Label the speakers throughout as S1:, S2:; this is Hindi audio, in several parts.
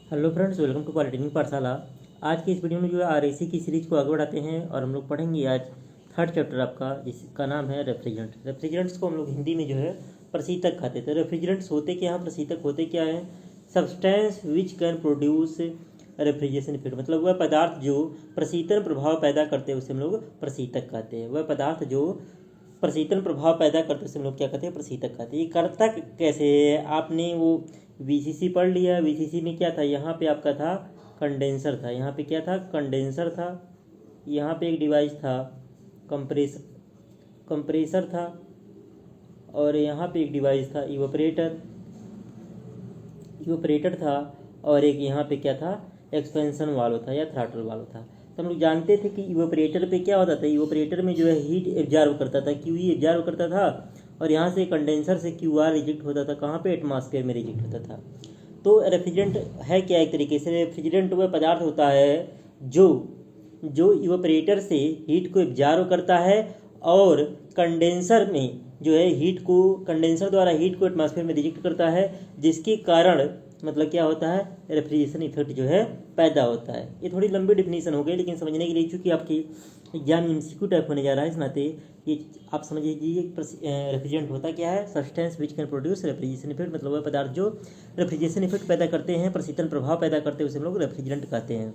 S1: Hello friends, welcome to polytechnic Pathshala. आज की इस वीडियो में जो है आरएसी की सीरीज को आगे बढ़ाते हैं और हम लोग पढ़ेंगे आज थर्ड चैप्टर आपका, जिसका नाम है रेफ्रिजरेंट। रेफ्रिजरेंट्स को हम लोग हिंदी में जो है प्रशीतक कहते थे। रेफ्रिजरेंट्स होते क्या हैं, प्रशीतक होते क्या हैं? Substance which can produce refrigeration effect, मतलब वह पदार्थ जो प्रशीतन प्रभाव पैदा करते हैं उसे हम लोग प्रशीतक कहते हैं। वह पदार्थ जो प्रशीतन प्रभाव पैदा करते हैं उसे हम लोग क्या कहते हैं, प्रशीतक कहते हैं। ये करता कैसे है? आपने वो वीसीसी पढ़ लिया। वीसीसी में क्या था, यहाँ पे आपका था कंडेंसर था, यहाँ पे क्या था, कंडेंसर था, यहाँ पे एक डिवाइस था कंप्रेसर था, और यहाँ पे एक डिवाइस था इवोपरेटर था, और एक यहाँ पे क्या था, एक्सपेंशन वाल्व था या थ्रॉटल वाल्व था। तो हम लोग जानते थे कि इवोपरेटर पे क्या होता था, इवोपरेटर में जो है हीट एब्जॉर्ब करता था, क्यूई एब्जॉर्ब करता था, और यहाँ से कंडेंसर से क्यूआर रिजेक्ट होता था। कहाँ पे? एटमॉस्फेयर में रिजेक्ट होता था। तो रेफ्रिजरेंट है क्या? एक तरीके से रेफ्रिजरेंट वह पदार्थ होता है जो इवोपरेटर से हीट को एब्जॉर्ब करता है और कंडेंसर में जो है कंडेंसर द्वारा हीट को एटमॉस्फेयर में रिजेक्ट करता है, जिसके कारण मतलब क्या होता है, रेफ्रिजरेशन इफेक्ट जो है पैदा होता है। ये थोड़ी लंबी डिफिनीशन हो गई, लेकिन समझने के लिए चूंकि आपकी एग्जाम एमसीक्यू टाइप होने जा रहा है, इस नाते ये आप समझ लीजिए रेफ्रिजरेंट होता क्या है। Substance which can produce refrigeration effect, मतलब वह पदार्थ जो रेफ्रिजरेशन इफेक्ट पैदा करते हैं, प्रशीतन प्रभाव पैदा करते हैं, उसे हम लोग रेफ्रिजरेंट कहते हैं।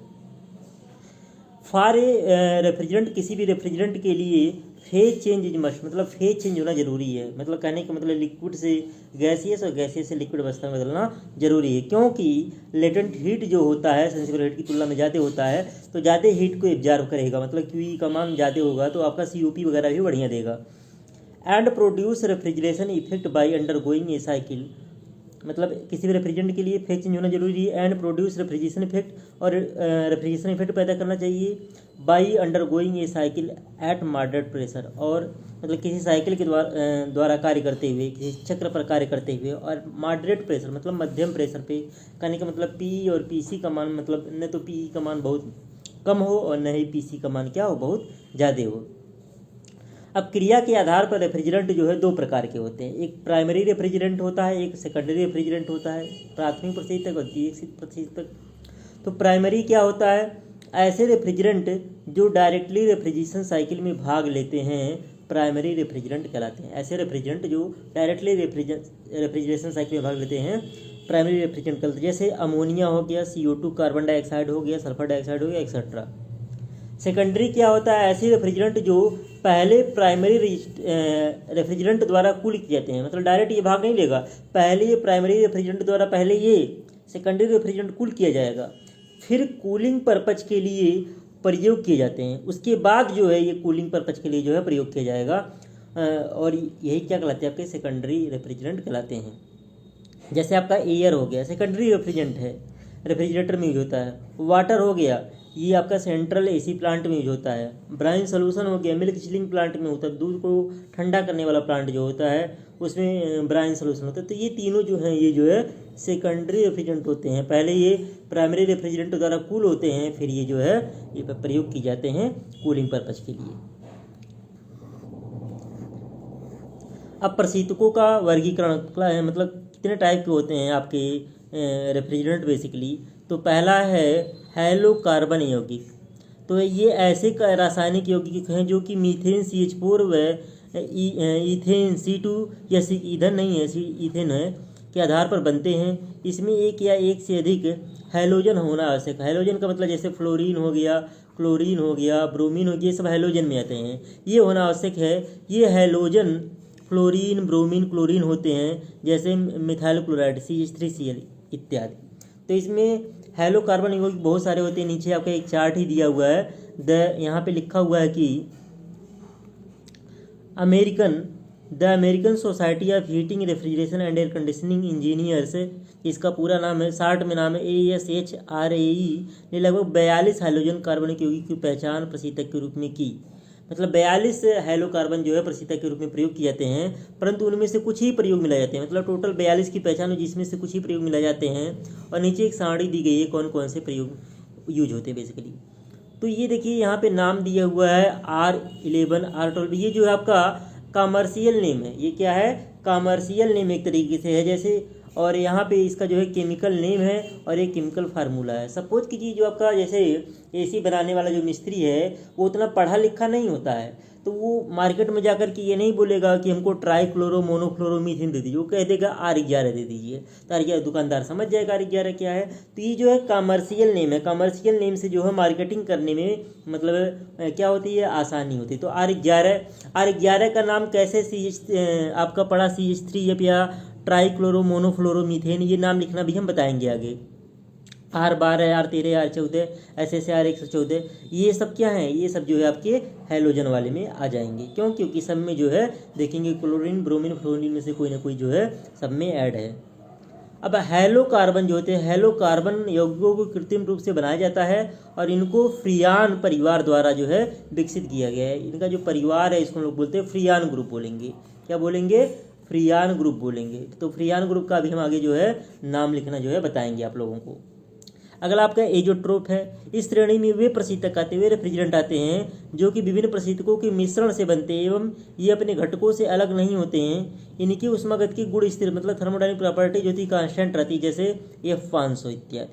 S1: फॉर ए रेफ्रिजरेंट, किसी भी रेफ्रिजरेंट के लिए फेज चेंज इज मस्ट, मतलब फेज चेंज होना जरूरी है। मतलब कहने का मतलब लिक्विड से गैसियस और गैसियस से लिक्विड अवस्था में बदलना जरूरी है, क्योंकि लेटेंट हीट जो होता है सेंसिबल हीट की तुलना में ज़्यादा होता है, तो ज़्यादा हीट को एब्जॉर्ब करेगा, मतलब क्यूई का मान ज़्यादा होगा तो आपका सीओपी वगैरह भी बढ़िया देगा। And produce refrigeration effect by under going A cycle, मतलब किसी भी रेफ्रिजरेंट के लिए फेज चेंज होना जरूरी है। एंड प्रोड्यूस रेफ्रिजरेशन इफेक्ट, और रेफ्रिजरेशन इफेक्ट पैदा करना चाहिए by under going A cycle eight moderate pressure, और मतलब किसी साइकिल के द्वारा कार्य करते हुए, किसी चक्र पर कार्य करते हुए, और मॉडरेट प्रेशर मतलब मध्यम प्रेशर पे। कहने का मतलब पी और पीसी का मान, मतलब न तो पी का मान बहुत कम हो और न ही पीसी का मान क्या हो, बहुत ज़्यादा हो। अब क्रिया के आधार पर रेफ्रिजरेंट जो है दो प्रकार के होते हैं। एक प्राइमरी रेफ्रिजरेंट होता है, एक सेकेंडरी रेफ्रिजरेंट होता है। प्राथमिक प्रशीतक और द्वितीयक प्रशीतक। तो प्राइमरी क्या होता है? ऐसे रेफ्रिजरेंट जो डायरेक्टली रेफ्रिजरेशन साइकिल में भाग लेते हैं प्राइमरी रेफ्रिजरेंट कहलाते हैं। ऐसे रेफ्रिजरेंट जो डायरेक्टली रेफ्रिजरेशन साइकिल में भाग लेते हैं प्राइमरी रेफ्रिजरेंट कहलाते हैं। जैसे अमोनिया हो गया, CO2 कार्बन डाइऑक्साइड हो गया, सल्फर डाइऑक्साइड हो गया, एक्सेट्रा। सेकेंडरी क्या होता है? ऐसे रेफ्रिजरेंट जो पहले प्राइमरी रेफ्रिजरेंट द्वारा कूल किए जाते हैं, मतलब डायरेक्ट ये भाग नहीं लेगा, पहले ये प्राइमरी रेफ्रिजरेंट द्वारा पहले ये सेकेंडरी रेफ्रिजरेंट कूल किया जाएगा, फिर कूलिंग पर्पज के लिए प्रयोग किए जाते हैं, उसके बाद जो है ये कूलिंग पर्पज के लिए जो है प्रयोग किया जाएगा, और यही क्या कहलाते हैं, आपके सेकेंडरी रेफ्रिजरेंट कहलाते हैं। जैसे आपका एयर हो गया, सेकेंडरी रेफ्रिजरेंट है, रेफ्रिजरेटर में यूज होता है। वाटर हो गया, ये आपका सेंट्रल एसी प्लांट में यूज होता है। ब्राइन सोल्यूशन हो गया, मिल्क चिलिंग प्लांट में होता है, दूध को ठंडा करने वाला प्लांट जो होता है उसमें ब्राइन सोल्यूशन होता है। तो ये तीनों जो हैं ये जो है सेकेंडरी रेफ्रिजरेंट होते हैं। पहले ये प्राइमरी रेफ्रिजरेंट द्वारा कूल होते हैं, फिर ये जो है ये प्रयोग किए जाते हैं कूलिंग पर्पज के लिए। अब प्रशीतकों का वर्गीकरण क्या है, मतलब कितने टाइप के होते हैं आपके रेफ्रिजरेंट बेसिकली। तो पहला है हैलोकार्बन यौगिक। तो ये ऐसे रासायनिक यौगिक हैं जो कि मीथेन CH4 व इथेन C2, या ईंधन नहीं है, इथेन है, के आधार पर बनते हैं। इसमें एक या एक से अधिक हैलोजन होना आवश्यक है। हैलोजन का मतलब जैसे फ्लोरीन हो गया, क्लोरीन हो गया, ब्रोमीन हो गया, ये सब हैलोजन में आते हैं, ये होना आवश्यक है। ये हैलोजन फ्लोरीन, ब्रोमीन, क्लोरीन होते हैं, जैसे मिथाइल क्लोराइड CH3Cl इत्यादि। तो इसमें हैलोकार्बन यौगिक बहुत सारे होते हैं। नीचे आपका एक चार्ट ही दिया हुआ है, यहाँ पे लिखा हुआ है कि the American society of heating, refrigeration and air conditioning engineers, इसका पूरा नाम है, शार्ट में नाम है ASHRAE, ने लगभग 42 हैलोजन कार्बनिक यौगिक की पहचान प्रशीतक के रूप में की। मतलब 42 हैलोकार्बन जो है प्रशीतक के रूप में प्रयोग किए जाते हैं, परंतु उनमें से कुछ ही प्रयोग मिलाए जाते हैं। मतलब टोटल 42 की पहचान हो, जिसमें से कुछ ही प्रयोग मिलाए जाते हैं, और नीचे एक सारणी दी गई है कौन कौन से प्रयोग यूज होते हैं बेसिकली। तो ये देखिए यहाँ पे नाम दिया हुआ है R11, R12, ये जो है आपका कॉमर्शियल नेम है। ये क्या है? कॉमर्शियल नेम एक तरीके से है। जैसे और यहाँ पे इसका जो है केमिकल नेम है और एक केमिकल फार्मूला है। सपोज कीजिए जो आपका जैसे एसी बनाने वाला जो मिस्त्री है वो उतना पढ़ा लिखा नहीं होता है, तो वो मार्केट में जाकर के ये नहीं बोलेगा कि हमको ट्राईक्लोरो मोनोक्लोरोमीथेन दे दीजिए, वो कह देगा R11 दे दीजिए। तो R11 दुकानदार समझ जाएगा R11 क्या है। तो ये जो है कमर्शियल नेम है, कमर्शियल नेम से जो है मार्केटिंग करने में मतलब क्या होती है, आसानी होती है। तो R11 का नाम कैसे आपका पड़ा CH3 या ट्राईक्लोरो मोनोफ्लोरोमीथेन, ये नाम लिखना भी हम बताएंगे आगे। R12 R13 R14 ऐसे R114, ये सब क्या है, ये सब जो है आपके हैलोजन वाले में आ जाएंगे। क्यों? क्योंकि सब में जो है देखेंगे क्लोरीन ब्रोमीन फ्लोरीन में से कोई ना कोई जो है सब में ऐड है। अब हैलो कार्बन जो होते हैं, हैलो कार्बन यौगिकों को कृत्रिम रूप से बनाया जाता है और इनको फ्रियान परिवार द्वारा जो है विकसित किया गया है। इनका जो परिवार है इसको हम लोग बोलते हैं फ्रियान ग्रुप बोलेंगे। क्या बोलेंगे? फ्रियान ग्रुप बोलेंगे। तो फ्रियान ग्रुप का भी हम आगे जो है नाम लिखना जो है बताएंगे आप लोगों को। अगला आपका एजोट्रोप है। इस श्रेणी में वे प्रशीतक आते हैं, वे रेफ्रिजरेंट आते हैं जो कि विभिन्न प्रशीतकों के मिश्रण से बनते हैं एवं ये अपने घटकों से अलग नहीं होते हैं। इनकी उष्मागतिकी गुण स्थिर मतलब थर्मोडायनेमिक प्रॉपर्टी जो थी कांस्टेंट रहती है, जैसे F500 इत्यादि।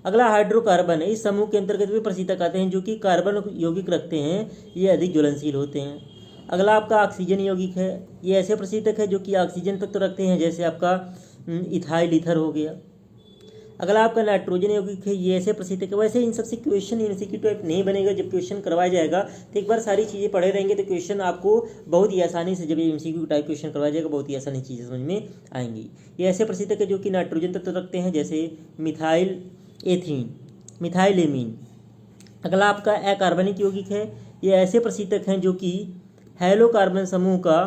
S1: अगला हाइड्रोकार्बन है। इस समूह के अंतर्गत वे प्रशीतक आते हैं जो कि कार्बन यौगिक रखते हैं, ये अधिक ज्वलनशील होते हैं। अगला आपका ऑक्सीजन यौगिक है। ये ऐसे प्रशीतक है जो कि ऑक्सीजन तत्व रखते हैं, जैसे आपका इथाइल ईथर हो गया। अगला आपका नाइट्रोजन यौगिक है। ये ऐसे प्रशीतक है। वैसे इन सबसे क्वेश्चन MCQ टाइप नहीं बनेगा, जब क्वेश्चन करवाया जाएगा तो एक बार सारी चीज़ें पढ़े रहेंगे तो क्वेश्चन आपको बहुत ही आसानी से, जब MCQ टाइप क्वेश्चन करवाया जाएगा बहुत ही आसानी चीज़ें समझ में आएंगी। ये ऐसे प्रशीतक है जो कि नाइट्रोजन तत्व रखते हैं, जैसे मिथाइल एथीन, मिथाइल एमीन। अगला आपका अकार्बनिक यौगिक है। ये ऐसे प्रशीतक हैं जो कि हैलोकार्बन समूह का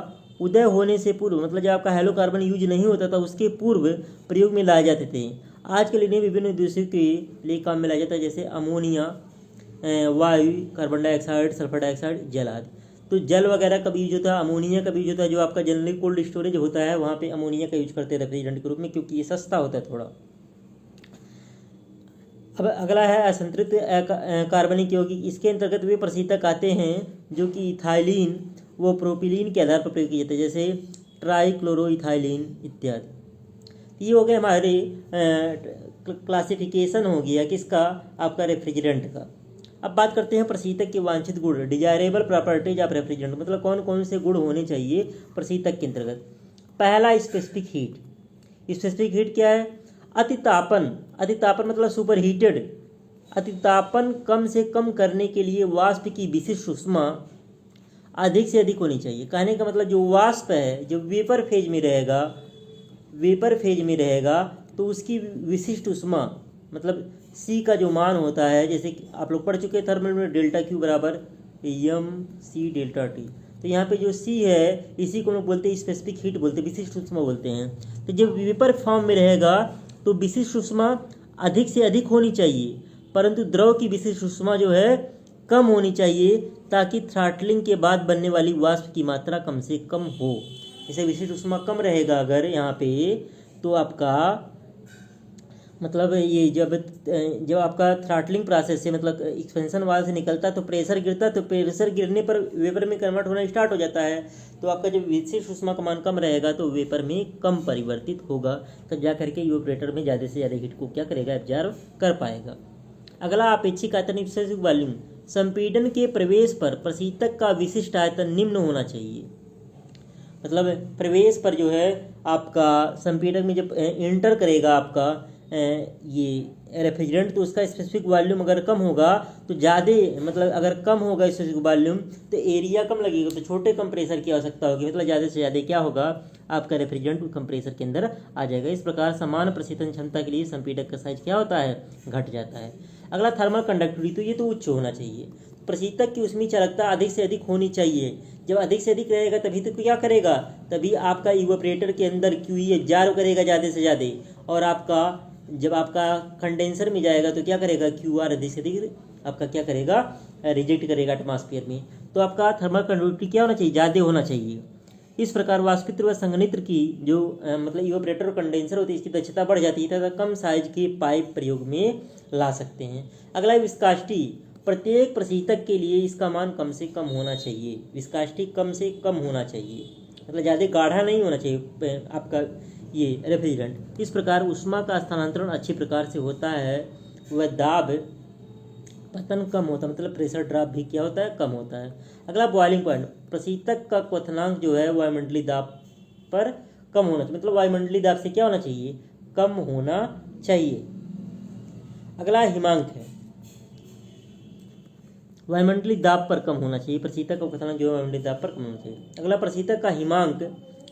S1: उदय होने से पूर्व, मतलब जब आपका हैलोकार्बन यूज नहीं होता था उसके पूर्व प्रयोग में लाए जाते थे। आजकल इन्हें विभिन्न उद्देश्यों के लिए काम में लाया जाता है, जैसे अमोनिया, वायु, कार्बन डाइऑक्साइड, सल्फर डाइऑक्साइड, जल आदि। तो जल वगैरह का यूज होता है, अमोनिया का भी यूज होता है। जो आपका जनरली कोल्ड स्टोरेज होता है वहाँ पे अमोनिया का यूज करते हैं रेफ्रिजरेंट के रूप में, क्योंकि ये सस्ता होता है थोड़ा। अब अगला है असंतृप्त कार्बनिक यौगिक। इसके अंतर्गत वे प्रशीतक आते हैं जो कि इथाइलिन व प्रोपिलीन के आधार पर प्रयोग किए जाते हैं, जैसे ट्राईक्लोरोइथाइलिन इत्यादि। ये हो गया हमारे क्लासिफिकेशन हो गया किसका, आपका रेफ्रिजरेंट का। अब बात करते हैं प्रशीतक के वांछित गुण, डिजायरेबल प्रॉपर्टीज ऑफ रेफ्रिजरेंट, मतलब कौन कौन से गुण होने चाहिए प्रशीतक के अंतर्गत। पहला स्पेसिफिक हीट। स्पेसिफिक हीट क्या है? अतितापन। अतितापन मतलब सुपर हीटेड। अतितापन कम से कम करने के लिए वाष्प की विशिष्ट ऊष्मा अधिक से अधिक होनी चाहिए। कहने का मतलब जो वाष्प है, जो वेपर फेज में रहेगा, वेपर फेज में रहेगा तो उसकी विशिष्ट ऊष्मा मतलब C का जो मान होता है, जैसे कि आप लोग पढ़ चुके हैं थर्मल में, डेल्टा Q बराबर mc डेल्टा T। तो यहाँ पे जो C है इसी को हम लोग बोलते हैं स्पेसिफिक हीट बोलते हैं, विशिष्ट ऊष्मा बोलते हैं। तो जब वेपर फॉर्म में रहेगा तो विशिष्ट ऊष्मा अधिक से अधिक होनी चाहिए, परंतु द्रव की विशिष्ट ऊष्मा जो है कम होनी चाहिए, ताकि थ्रॉटलिंग के बाद बनने वाली वाष्प की मात्रा कम से कम हो। जैसे विशिष्ट ऊष्मा कम रहेगा अगर यहाँ पे, तो आपका मतलब ये जब आपका थ्रॉटलिंग प्रोसेस से मतलब एक्सपेंशन वाल्व से निकलता तो प्रेशर गिरता, तो प्रेशर गिरने पर वेपर में कन्वर्ट होना स्टार्ट हो जाता है। तो आपका जब विशिष्ट ऊष्मा का मान कम रहेगा तो वेपर में कम परिवर्तित होगा, तब जा करके इवेपोरेटर में ज़्यादा से ज़्यादा हीट को क्या करेगा, एब्जॉर्ब कर पाएगा। अगला अपेक्षित आयतन स्पेसिफिक वॉल्यूम। संपीड़न के प्रवेश पर प्रशीतक का विशिष्ट आयतन निम्न होना चाहिए। मतलब प्रवेश पर जो है आपका संपीड़न में जब इंटर करेगा आपका ये रेफ्रिजरेंट, तो उसका स्पेसिफिक वॉल्यूम अगर कम होगा तो ज़्यादा, मतलब अगर कम होगा स्पेसिफिक वॉल्यूम तो एरिया कम लगेगा, तो छोटे कंप्रेसर की आवश्यकता होगी, मतलब ज़्यादा से ज़्यादा क्या होगा, आपका रेफ्रिजरेंट कंप्रेसर के अंदर आ जाएगा। इस प्रकार समान प्रशीतन क्षमता के लिए संपीड़क का साइज क्या होता है, घट जाता है। अगला थर्मल कंडक्टिविटी, तो ये तो उच्च होना चाहिए। प्रशीतक की ऊष्मीय चालकता अधिक से अधिक होनी चाहिए। जब अधिक से अधिक रहेगा तभी तो क्या करेगा, तभी आपका इवेपोरेटर के अंदर QE एब्जॉर्ब करेगा ज़्यादा से ज़्यादा, और आपका जब आपका कंडेंसर में जाएगा तो क्या करेगा, QR अधिक से अधिक आपका क्या करेगा, रिजेक्ट करेगा एटमॉस्फेयर में। तो आपका थर्मल कंडक्टिविटी क्या होना चाहिए, ज़्यादा होना चाहिए। इस प्रकार वाष्पित्र व संघनित्र की जो मतलब इवेपोरेटर और कंडेंसर होती है, इसकी दक्षता बढ़ जाती है तथा कम साइज के पाइप प्रयोग में ला सकते हैं। अगला विस्कासिटी। प्रत्येक प्रशीतक के लिए इसका मान कम से कम होना चाहिए। विस्कासिटी कम से कम होना चाहिए, मतलब ज़्यादा गाढ़ा नहीं होना चाहिए। आपका ये रेफ्रिजरेंट। इस प्रकार ऊष्मा का स्थानांतरण अच्छी प्रकार से होता है, वह दाब पतन कम होता है, मतलब प्रेशर ड्रॉप भी क्या होता है, कम होता है। अगला बॉइलिंग पॉइंट, प्रशीतक का क्वथनांक जो है वायुमंडलीय दाब पर कम होना चाहिए, मतलब वायुमंडलीय दाब से क्या होना चाहिए, कम होना चाहिए। अगला हिमांक है, वायुमंडलीय दाब पर कम होना चाहिए, प्रशीतक का क्वथनांक जो है वायुमंडलीय दाब पर कम होना चाहिए। अगला प्रशीतक का हिमांक,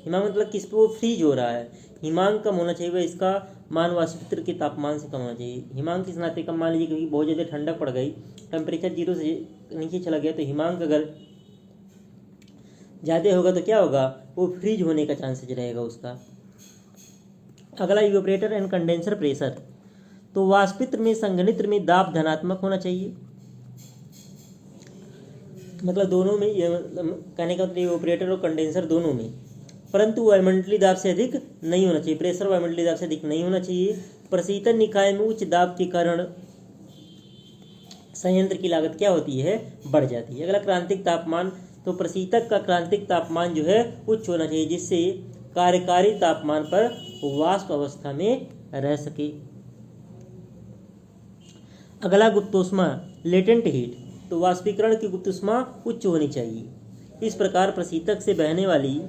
S1: हिमांक मतलब किस पे वो फ्रीज हो रहा है, हिमांक कम होना चाहिए, वह इसका मान वाष्पित्र के तापमान से कम होना चाहिए। हिमांक किस नाते कम, मान लीजिए क्योंकि बहुत ज़्यादा ठंडक पड़ गई, टेम्परेचर 0 से नीचे चला गया, तो हिमांक अगर ज़्यादा होगा तो क्या होगा, वो फ्रीज होने का चांसेज रहेगा उसका। अगला इवेपोरेटर एंड कंडेंसर प्रेशर, तो वाष्पित्र में संघनित्र में दाब धनात्मक होना चाहिए, मतलब दोनों में, कहने का मतलब इवेपोरेटर और कंडेंसर दोनों में, परंतु वायुमंडलीय दाब से अधिक नहीं होना चाहिए, प्रेशर वायुमंडलीय दाब से अधिक नहीं होना चाहिए। प्रशीतन निकाय में उच्च दाब के कारण संयंत्र की लागत क्या होती है, बढ़ जाती है। अगला क्रांतिक तापमान, तो प्रशीतक का क्रांतिक तापमान जो है उच्च होना चाहिए, जिससे कार्यकारी तापमान पर वाष्प अवस्था में रह सके। अगला गुप्तोष्मा लेटेंट हीट, तो वाष्पीकरण की गुप्तोष्मा उच्च होनी चाहिए। इस प्रकार प्रशीतक से बहने वाली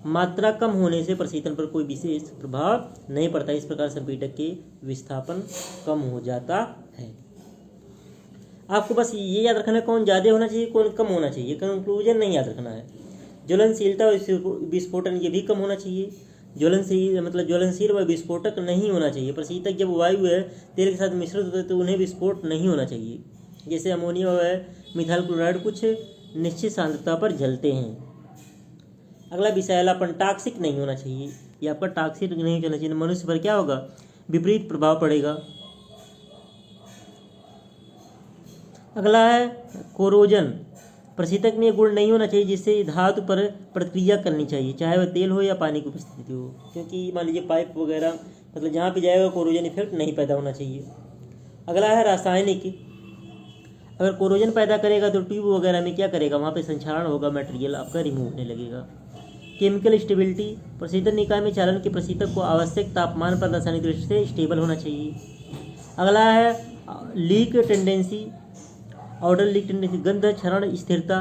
S1: मात्रा कम होने से प्रशीतन पर कोई विशेष प्रभाव नहीं पड़ता। इस प्रकार संपीड़क के विस्थापन कम हो जाता है। आपको बस ये याद रखना है कौन ज़्यादा होना चाहिए कौन कम होना चाहिए, कंक्लूजन नहीं याद रखना है। ज्वलनशीलता और विस्फोटन ये भी कम होना चाहिए, ज्वलनशील मतलब ज्वलनशील व विस्फोटक नहीं होना चाहिए। प्रशीतक जब वायु है तेल के साथ मिश्रित होते हैं तो उन्हें विस्फोट नहीं होना चाहिए, जैसे अमोनिया व मिथाइल क्लोराइड कुछ निश्चित सांद्रता पर जलते हैं। अगला विषैलापन, टॉक्सिक नहीं होना चाहिए, ये आपका टॉक्सिक नहीं होना चाहिए, मनुष्य पर क्या होगा, विपरीत प्रभाव पड़ेगा। अगला है कोरोजन, प्रशीतक में गुण नहीं होना चाहिए जिससे धातु पर प्रतिक्रिया करनी चाहिए, चाहे वह तेल हो या पानी की उपस्थिति हो, क्योंकि मान लीजिए पाइप वगैरह मतलब जहाँ पे जाएगा कोरोजन इफेक्ट नहीं पैदा होना चाहिए। अगला है रासायनिक, अगर कोरोजन पैदा करेगा तो ट्यूब वगैरह में क्या करेगा, वहाँ पे संक्षारण होगा, मटेरियल आपका रिमूव होने लगेगा। केमिकल स्टेबिलिटी, प्रशीतन निकाय में चालन के प्रशीतक को आवश्यक तापमान पर रासायनिक दृष्टि से स्टेबल होना चाहिए। अगला है leak tendency, order leak tendency, गंध क्षरण स्थिरता,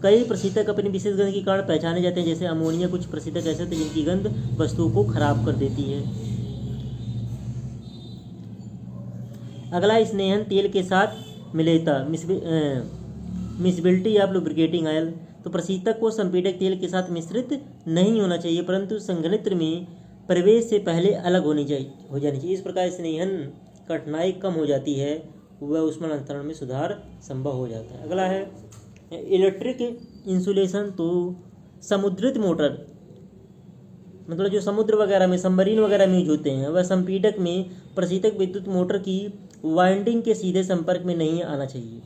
S1: कई प्रशीतक अपनी विशेष गंध के कारण पहचाने जाते हैं, जैसे अमोनिया। कुछ प्रशीतक ऐसे होते हैं जिनकी गंध वस्तुओं को खराब कर देती है। अगला स्नेहन तेल के साथ मिलेता, मिसबिलिटी या लुब्रिकेटिंग ऑयल, तो प्रशीतक को संपीड़क तेल के साथ मिश्रित नहीं होना चाहिए, परंतु संघनित्र में प्रवेश से पहले अलग हो जानी चाहिए। इस प्रकार स्नेहन कठिनाई कम हो जाती है, वह ऊष्मा अंतरण में सुधार संभव हो जाता है। अगला है इलेक्ट्रिक इंसुलेशन, तो समुद्रित मोटर मतलब जो समुद्र वगैरह में सबमरीन वगैरह में यूज होते हैं, वह संपीड़क में प्रशीतक विद्युत मोटर की वाइंडिंग के सीधे संपर्क में नहीं आना चाहिए,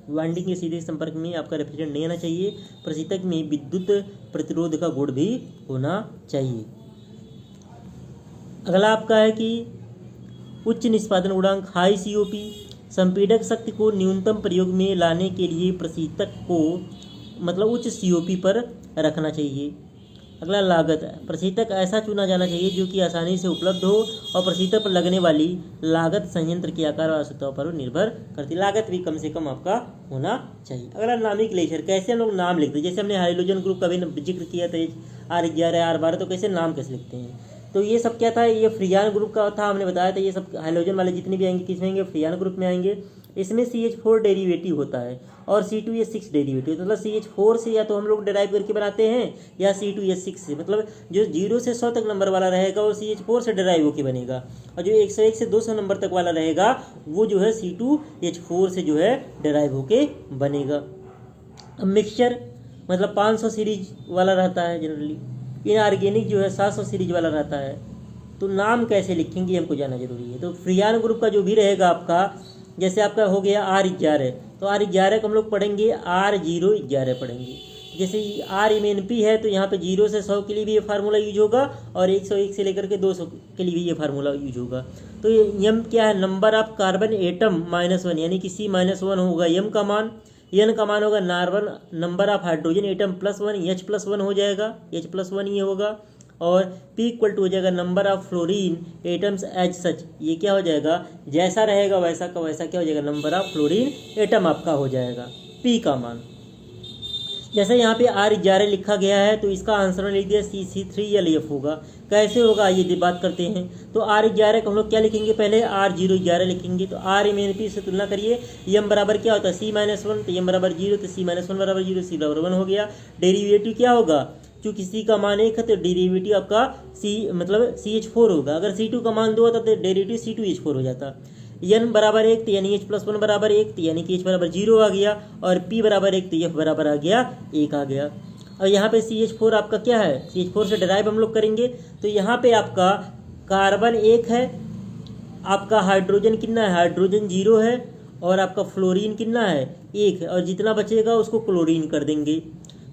S1: वाइंडिंग के सीधे संपर्क में आपका रेफ्रिजरेंट नहीं आना चाहिए। प्रशीतक में विद्युत प्रतिरोध का गुण भी होना चाहिए। अगला आपका है कि उच्च निष्पादन गुणांक, हाई COP, संपीड़क शक्ति को न्यूनतम प्रयोग में लाने के लिए प्रशीतक को मतलब उच्च COP पर रखना चाहिए। अगला लागत, प्रशीतक ऐसा चुना जाना चाहिए जो कि आसानी से उपलब्ध हो और प्रशीतक पर लगने वाली लागत संयंत्र के आकार और आवश्यकताओं पर निर्भर करती, लागत भी कम से कम आपका होना चाहिए। अगला नामिक लेक्चर, कैसे हम लोग नाम लिखते हैं, जैसे हमने हाइड्रोजन ग्रुप का भी जिक्र किया था, R11 R12, तो कैसे नाम कैसे लिखते हैं, तो ये सब क्या था, ये फ्रियान ग्रुप का था, हमने बताया था। ये सब हाइड्रोजन वाले जितने भी आएंगे किस में आएंगे, फ्रियान ग्रुप में आएंगे। इसमें CH4 डेरिवेटिव होता है और C2H6 डेरिवेटिव, मतलब CH4 से या तो हम लोग डेराइव करके बनाते हैं या C2H6 से, मतलब जो 0 से 100 तक नंबर वाला रहेगा वो CH4 से डेराइव होकर बनेगा, और जो 101 से 200 नंबर तक वाला रहेगा वो जो है C2H4 से जो है डेराइव होके बनेगा। अब मिक्सचर मतलब 500 सीरीज वाला रहता है जनरली, इनऑर्गेनिक जो है 700 सीरीज वाला रहता है। तो नाम कैसे लिखेंगे हमको जानना जरूरी है। तो फ्रियान ग्रुप का जो भी रहेगा आपका, जैसे आपका हो गया R11, तो R11 को हम लोग पढ़ेंगे R011 पढ़ेंगे। जैसे RMNP है तो यहाँ पे 0 से 100 के लिए भी ये फार्मूला यूज होगा और 101 से लेकर के 200 के लिए भी ये फार्मूला यूज होगा। तो यम क्या है, नंबर ऑफ कार्बन एटम -1, यानी कि C-1 होगा यम का मान, एन का मान होगा number of hydrogen atom +1, H+1 हो जाएगा, H+1 ये होगा। और P इक्वल टू हो जाएगा number of fluorine atoms as such. ये क्या हो जाएगा, जैसा रहेगा वैसा का वैसा क्या हो जाएगा, नंबर ऑफ फ्लोरीन एटम आपका हो जाएगा P का मान। जैसे यहाँ पे R11 लिखा गया है तो इसका आंसर में लिख दिया CC3L होगा। कैसे होगा ये बात करते हैं। तो R11 को हम लोग क्या लिखेंगे, पहले R011 लिखेंगे। तो RMNP से तुलना करिए, M बराबर क्या होता है C-1, तो M बराबर 0, तो C-1 बराबर 0, C बराबर 1 हो गया। डेरिवेटिव क्या होगा, चूंकि C का मान 1 है तो डेरिवेटिव आपका C मतलब CH4 होगा। अगर C2 का मान 2 होता तो डेरिवेटिव C2H4 हो जाता। n बराबर 1 तो यानी H+1 बराबर 1 तो यानी कि H बराबर 0 आ गया, और P बराबर 1 तो F बराबर आ गया 1 आ गया। और यहाँ पे CH4 आपका क्या है, CH4 से डिराइव हम लोग करेंगे। तो यहाँ पे आपका कार्बन 1 है, आपका हाइड्रोजन कितना है, हाइड्रोजन 0 है, और आपका फ्लोरीन कितना है 1 है, और जितना बचेगा उसको क्लोरीन कर देंगे।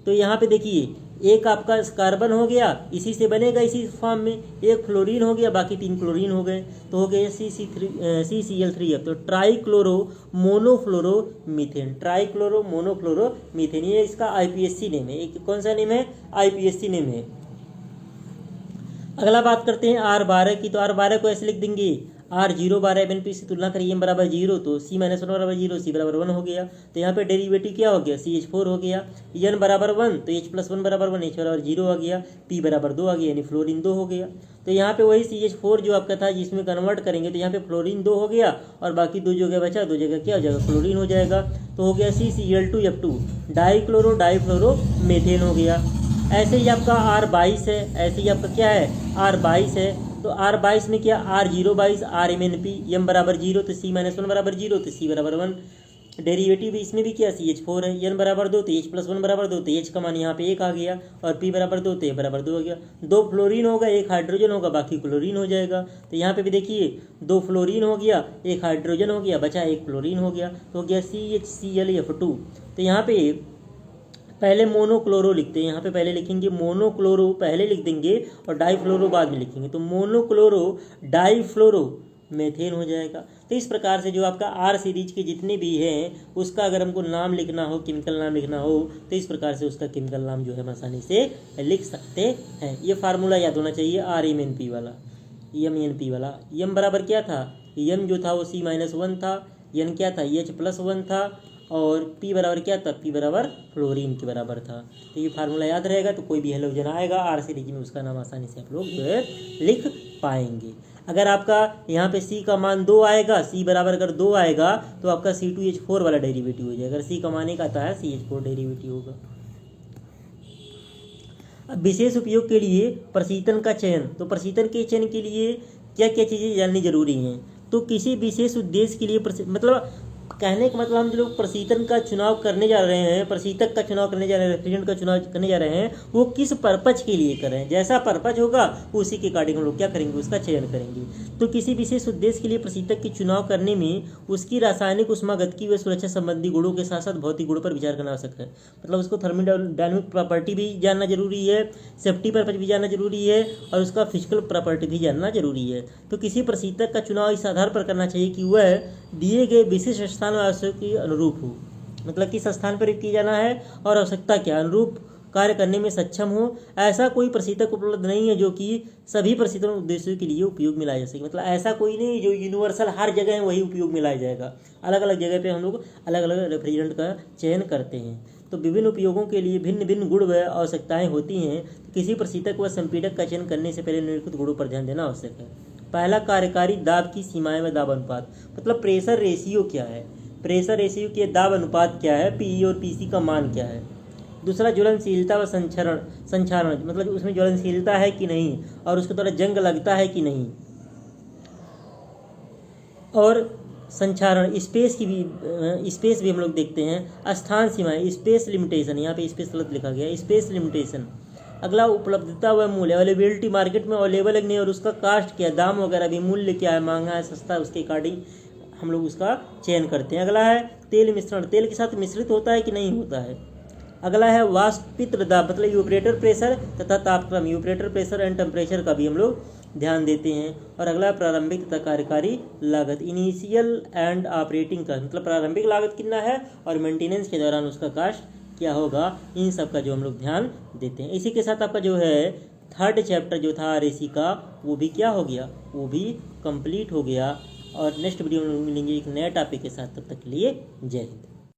S1: तो यहाँ पे देखिए एक आपका कार्बन हो गया, इसी से बनेगा इसी फॉर्म में, एक फ्लोरीन हो गया, बाकी 3 क्लोरीन हो गए, तो हो गए CCl3F। तो ट्राईक्लोरो मोनोफ्लोरो मीथेन, ट्राईक्लोरो मोनोफ्लोरो मीथेन, ये इसका IPSC नेम है। एक कौन सा नेम है, IPSC नेम है। अगला बात करते हैं R12 की। तो R12 को ऐसे लिख देंगे, R012 MnP से तुलना करिए, M बराबर 0 तो C-1 बराबर 0, C बराबर 1 हो गया। तो यहाँ पे डेरिवेटिव क्या हो गया, CH4 हो गया। N बराबर 1 तो H+1 बराबर 1, H बराबर 0 आ गया, P बराबर 2 आ गया, यानी फ्लोरीन 2 हो गया। तो यहाँ पे वही CH4 जो आपका था जिसमें कन्वर्ट करेंगे, तो यहाँ पे फ्लोरीन 2 हो गया, और बाकी 2 जगह बचा, 2 जगह क्या हो जाएगा, क्लोरीन हो जाएगा। तो हो गया CCl2F2, डाईक्लोरो मेथेन हो गया। ऐसे ही आपका R22 है, ऐसे ही आपका क्या है R22 है। तो R22 में क्या, R022 RMNP, M बराबर 0 तो C-1 बराबर 0 तो C बराबर 1। डेरिवेटिव भी इसमें भी क्या CH4 है, N बराबर 2 तो H+1 बराबर 2 तो H का मान यहाँ पे 1 आ गया, और P बराबर 2 तो F बराबर 2 हो गया। 2 फ्लोरीन होगा, 1 हाइड्रोजन होगा, बाकी क्लोरीन हो जाएगा। तो यहाँ पे भी देखिए 2 फ्लोरीन हो गया, 1 हाइड्रोजन हो गया, बचा 1 फ्लोरीन हो गया, तो हो गया CHClF2। तो यहाँ पे पहले मोनोक्लोरो लिखते हैं, यहाँ पे पहले लिखेंगे मोनोक्लोरो पहले लिख देंगे, और डाईफ्लोरो बाद में लिखेंगे। तो मोनोक्लोरो डाईफ्लोरो मेथेन हो जाएगा। तो इस प्रकार से जो आपका R सीरीज के जितने भी हैं उसका अगर हमको नाम लिखना हो, केमिकल नाम लिखना हो, तो इस प्रकार से उसका केमिकल नाम जो है हम आसानी से लिख सकते हैं। ये फार्मूला याद होना चाहिए, RMNP वाला, MNP वाला। M बराबर क्या था, M जो था वो C-1 था, N क्या था H+1 था, और P बराबर क्या था, P बराबर फ्लोरीन के बराबर था। तो ये फार्मूला याद रहेगा, तो कोई भी हेलोजन आएगा R सीरीज में उसका नाम आसानी से आप लोग जो है लिख पाएंगे। अगर आपका यहाँ पे C का मान 2 आएगा, C बराबर अगर 2 आएगा तो आपका C2H4 वाला डेरिवेटिव हो जाएगा। अगर C का मान 1 आता है CH4 डेरिवेटिव होगा। अब विशेष उपयोग के लिए प्रशीतन का चयन। तो प्रशीतन के चयन के लिए क्या क्या चीज़ें जाननी जरूरी हैं। तो किसी विशेष उद्देश्य के लिए मतलब कहने का मतलब हम जो लोग प्रशीतन का चुनाव करने जा रहे हैं, प्रशीतक का चुनाव करने जा रहे हैं, रेफ्रिजरेंट का चुनाव करने जा रहे हैं, वो किस पर्पज के लिए कर रहे हैं। जैसा पर्पज होगा उसी के अकॉर्डिंग हम लोग क्या करेंगे, उसका चयन करेंगे। तो किसी विशेष उद्देश्य के लिए प्रशीतक के चुनाव करने में उसकी रासायनिक उष्मागतिकी व सुरक्षा संबंधी गुणों के साथ साथ भौतिक गुणों पर विचार करना आवश्यक है। मतलब उसको थर्मोडायनामिक प्रॉपर्टी भी जानना जरूरी है, सेफ्टी पर्पज भी जानना जरूरी है, और उसका फिजिकल प्रॉपर्टी भी जानना जरूरी है। तो किसी प्रशीतक का चुनाव इस आधार पर करना चाहिए कि वह दिए गए विशिष्ट स्थान आवश्यक के अनुरूप हो। मतलब किस स्थान पर किया जाना है और आवश्यकता क्या अनुरूप कार्य करने में सक्षम हो। ऐसा कोई प्रशीतक उपलब्ध नहीं है जो कि सभी प्रशीतन उद्देश्यों के लिए उपयोग में लाया जा सके। मतलब ऐसा कोई नहीं जो यूनिवर्सल हर जगह वही उपयोग में लाया जाएगा। अलग अलग जगह पे हम लोग अलग अलग रेफ्रिजरेंट का चयन करते हैं। तो विभिन्न उपयोगों के लिए भिन्न भिन्न गुण व आवश्यकताएं होती हैं। किसी प्रशीतक व संपीड़क का चयन करने से पहले निम्नलिखित गुणों पर ध्यान देना आवश्यक है। पहला, कार्यकारी दाब की सीमाएं व दाब अनुपात। मतलब प्रेशर रेशियो क्या है, प्रेशर रेशियो के दाब अनुपात क्या है, पीई और पीसी का मान क्या है। दूसरा, ज्वलनशीलता व संक्षारण, मतलब उसमें ज्वलनशीलता है कि नहीं और उसके द्वारा जंग लगता है कि नहीं। और संक्षारण स्पेस भी हम लोग देखते हैं। स्थान सीमाएं, स्पेस लिमिटेशन, यहाँ पे स्पेस गलत लिखा गया, स्पेस लिमिटेशन। अगला, उपलब्धता व मूल्य, अवेलेबिलिटी, मार्केट में अवेलेबल है कि नहीं, और उसका कास्ट क्या है, दाम वगैरह भी, मूल्य क्या है, महंगा है सस्ता, उसके अकॉर्डिंग हम लोग उसका चयन करते हैं। अगला है तेल मिश्रण, तेल के साथ मिश्रित होता है कि नहीं होता है। अगला है वाष्पित दाब, मतलब यूपरेटर प्रेशर तथा तापक्रम, यूपरेटर प्रेशर एंड टेम्परेचर का भी हम लोग ध्यान देते हैं। और अगला प्रारंभिक तथा कार्यकारी लागत, इनिशियल एंड ऑपरेटिंग का, मतलब प्रारंभिक लागत कितना है और मेंटेनेंस के दौरान उसका कास्ट क्या होगा, इन सब का जो हम लोग ध्यान देते हैं। इसी के साथ आपका जो है थर्ड चैप्टर जो था आरएसी का वो भी क्या हो गया, वो भी कंप्लीट हो गया। और नेक्स्ट वीडियो में मिलेंगे एक नया टॉपिक के साथ, तब तक के लिए जय हिंद।